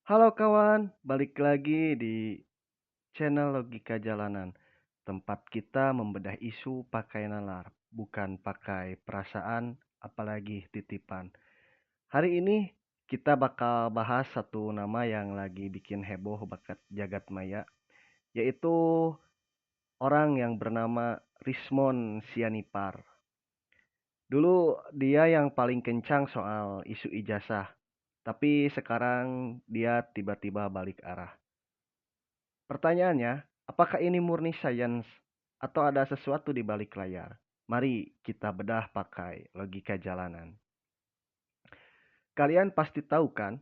Halo kawan, balik lagi di channel Logika Jalanan. Tempat kita membedah isu pakai nalar, bukan pakai perasaan, apalagi titipan. Hari ini kita bakal bahas satu nama yang lagi bikin heboh bakat jagat maya, yaitu orang yang bernama Rismon Sianipar. Dulu dia yang paling kencang soal isu ijazah, tapi sekarang dia tiba-tiba balik arah. Pertanyaannya, apakah ini murni sains atau ada sesuatu di balik layar? Mari kita bedah pakai logika jalanan. Kalian pasti tahu kan,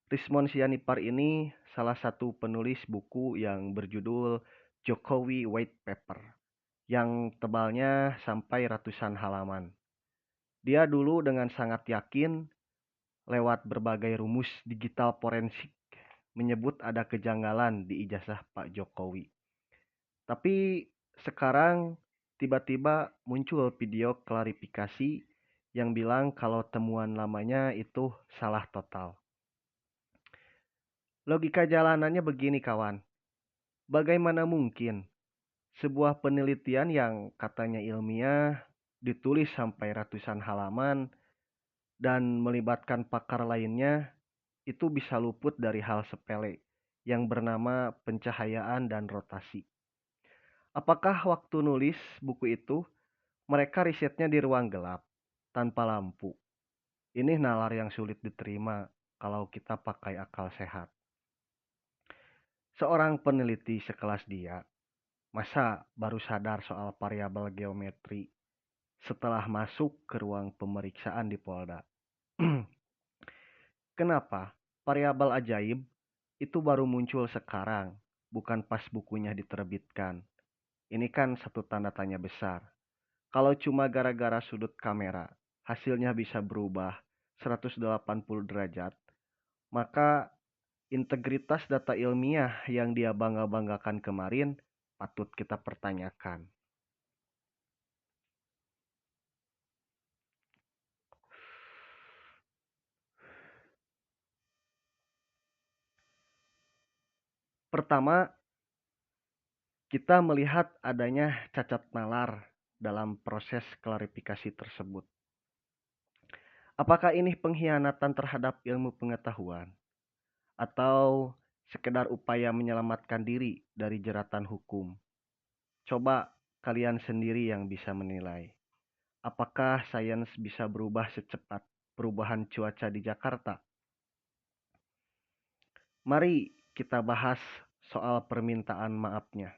Rismon Sianipar ini salah satu penulis buku yang berjudul Jokowi White Paper, yang tebalnya sampai ratusan halaman. Dia dulu dengan sangat yakin lewat berbagai rumus digital forensik menyebut ada kejanggalan di ijazah Pak Jokowi. Tapi sekarang tiba-tiba muncul video klarifikasi yang bilang kalau temuan lamanya itu salah total. Logika jalanannya begini kawan, bagaimana mungkin sebuah penelitian yang katanya ilmiah ditulis sampai ratusan halaman dan melibatkan pakar lainnya itu bisa luput dari hal sepele yang bernama pencahayaan dan rotasi. Apakah waktu nulis buku itu mereka risetnya di ruang gelap, tanpa lampu? Ini nalar yang sulit diterima kalau kita pakai akal sehat. Seorang peneliti sekelas dia, masa baru sadar soal variabel geometri setelah masuk ke ruang pemeriksaan di Polda? Kenapa variabel ajaib itu baru muncul sekarang, bukan pas bukunya diterbitkan? Ini kan satu tanda tanya besar. Kalau cuma gara-gara sudut kamera, hasilnya bisa berubah 180 derajat, maka integritas data ilmiah yang dia bangga-banggakan kemarin patut kita pertanyakan. Pertama, kita melihat adanya cacat nalar dalam proses klarifikasi tersebut. Apakah ini pengkhianatan terhadap ilmu pengetahuan? Atau sekedar upaya menyelamatkan diri dari jeratan hukum? Coba kalian sendiri yang bisa menilai. Apakah sains bisa berubah secepat perubahan cuaca di Jakarta? Mari kita bahas soal permintaan maafnya.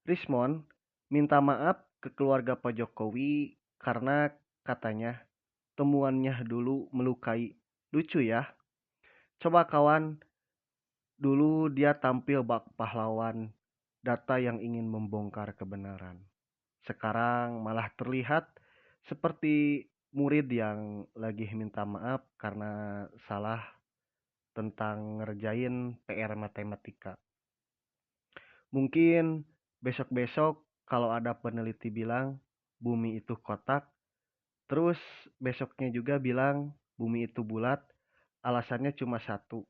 Rismon minta maaf ke keluarga Pak Jokowi karena katanya temuannya dulu melukai. Lucu ya. Coba kawan, dulu dia tampil bak pahlawan, data yang ingin membongkar kebenaran. Sekarang malah terlihat seperti murid yang lagi minta maaf karena salah tentang ngerjain PR matematika. Mungkin besok-besok kalau ada peneliti bilang bumi itu kotak, terus besoknya juga bilang bumi itu bulat, alasannya cuma satu.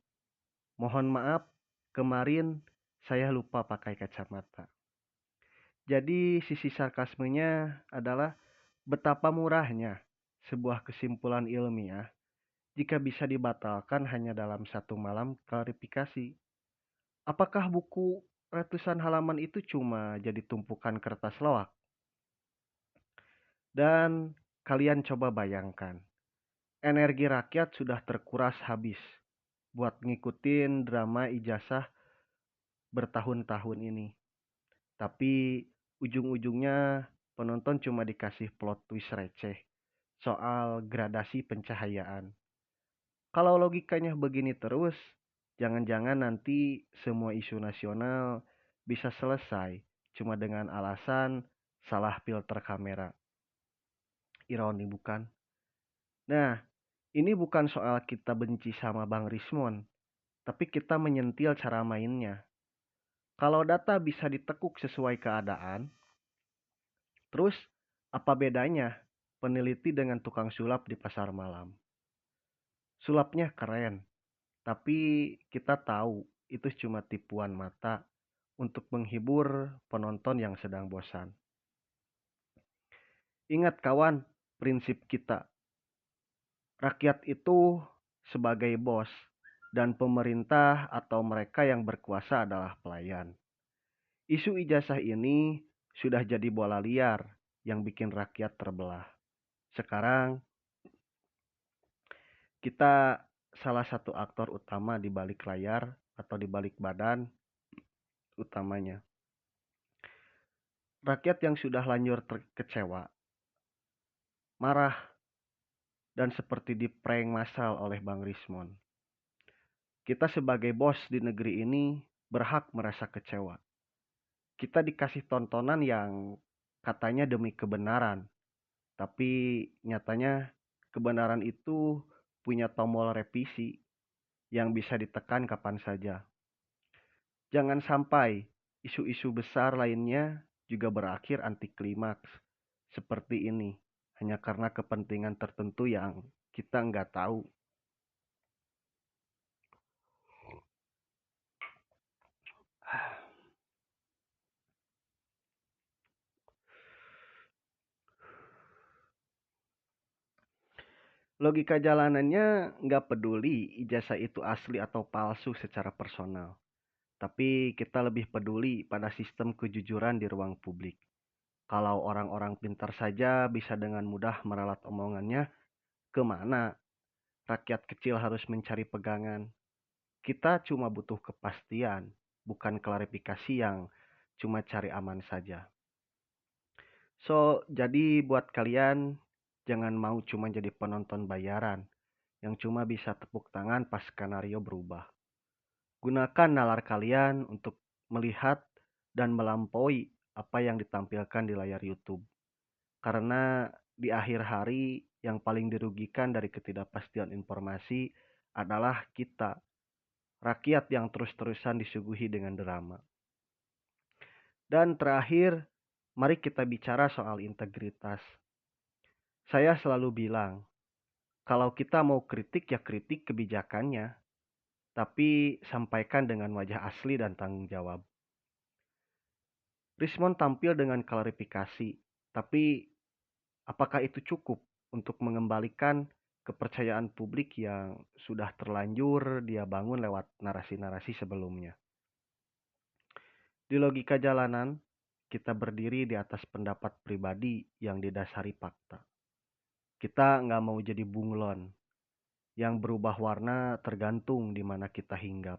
Mohon maaf, kemarin saya lupa pakai kacamata. Jadi sisi sarkasmenya adalah betapa murahnya sebuah kesimpulan ilmiah jika bisa dibatalkan hanya dalam satu malam klarifikasi. Apakah buku ratusan halaman itu cuma jadi tumpukan kertas loak? Dan kalian coba bayangkan, energi rakyat sudah terkuras habis buat ngikutin drama ijazah bertahun-tahun ini. Tapi ujung-ujungnya penonton cuma dikasih plot twist receh soal gradasi pencahayaan. Kalau logikanya begini terus, jangan-jangan nanti semua isu nasional bisa selesai cuma dengan alasan salah filter kamera. Ironi bukan? Nah, ini bukan soal kita benci sama Bang Rismon, tapi kita menyentil cara mainnya. Kalau data bisa ditekuk sesuai keadaan, terus apa bedanya peneliti dengan tukang sulap di pasar malam? Sulapnya keren, Tapi kita tahu itu cuma tipuan mata untuk menghibur penonton yang sedang bosan. Ingat kawan, prinsip kita. Rakyat itu sebagai bos dan pemerintah atau mereka yang berkuasa adalah pelayan. Isu ijazah ini sudah jadi bola liar yang bikin rakyat terbelah. Sekarang kita salah satu aktor utama di balik layar atau di balik badan utamanya. Rakyat yang sudah lanjur kecewa, marah, dan seperti diprank massal oleh Bang Rismon. Kita sebagai bos di negeri ini berhak merasa kecewa. Kita dikasih tontonan yang katanya demi kebenaran, tapi nyatanya kebenaran itu punya tombol revisi yang bisa ditekan kapan saja. Jangan sampai isu-isu besar lainnya juga berakhir anti klimaks seperti ini, hanya karena kepentingan tertentu yang kita nggak tahu. Logika jalanannya nggak peduli ijazah itu asli atau palsu secara personal. Tapi kita lebih peduli pada sistem kejujuran di ruang publik. Kalau orang-orang pintar saja bisa dengan mudah meralat omongannya, kemana rakyat kecil harus mencari pegangan? Kita cuma butuh kepastian, bukan klarifikasi yang cuma cari aman saja. So, jadi buat kalian, jangan mau cuma jadi penonton bayaran yang cuma bisa tepuk tangan pas skenario berubah. Gunakan nalar kalian untuk melihat dan melampaui apa yang ditampilkan di layar YouTube. Karena di akhir hari yang paling dirugikan dari ketidakpastian informasi adalah kita, rakyat yang terus-terusan disuguhi dengan drama. Dan terakhir, mari kita bicara soal integritas. Saya selalu bilang, kalau kita mau kritik ya kritik kebijakannya, tapi sampaikan dengan wajah asli dan tanggung jawab. Rismon tampil dengan klarifikasi, tapi apakah itu cukup untuk mengembalikan kepercayaan publik yang sudah terlanjur dia bangun lewat narasi-narasi sebelumnya? Di logika jalanan, kita berdiri di atas pendapat pribadi yang didasari fakta. Kita nggak mau jadi bunglon yang berubah warna tergantung di mana kita hinggap.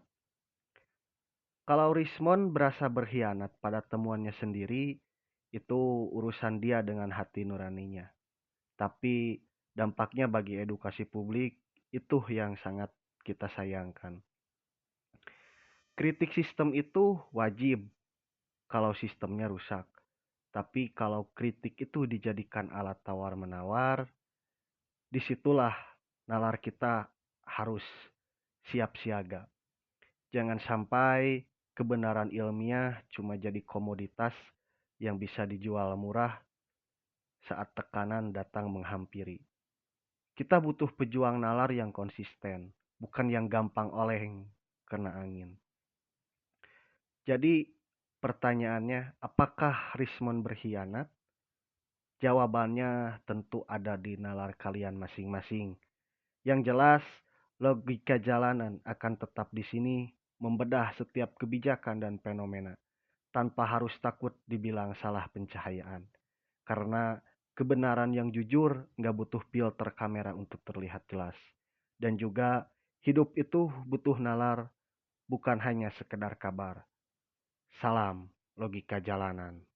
Kalau Rismon berasa berkhianat pada temuannya sendiri, itu urusan dia dengan hati nuraninya. Tapi dampaknya bagi edukasi publik itu yang sangat kita sayangkan. Kritik sistem itu wajib kalau sistemnya rusak. Tapi kalau kritik itu dijadikan alat tawar-menawar, disitulah nalar kita harus siap siaga. Jangan sampai kebenaran ilmiah cuma jadi komoditas yang bisa dijual murah saat tekanan datang menghampiri. Kita butuh pejuang nalar yang konsisten, bukan yang gampang oleng kena angin. Jadi pertanyaannya, apakah Rismon berkhianat? Jawabannya tentu ada di nalar kalian masing-masing. Yang jelas, logika jalanan akan tetap di sini membedah setiap kebijakan dan fenomena tanpa harus takut dibilang salah pencahayaan. Karena kebenaran yang jujur nggak butuh filter kamera untuk terlihat jelas. Dan juga hidup itu butuh nalar, bukan hanya sekedar kabar. Salam logika jalanan.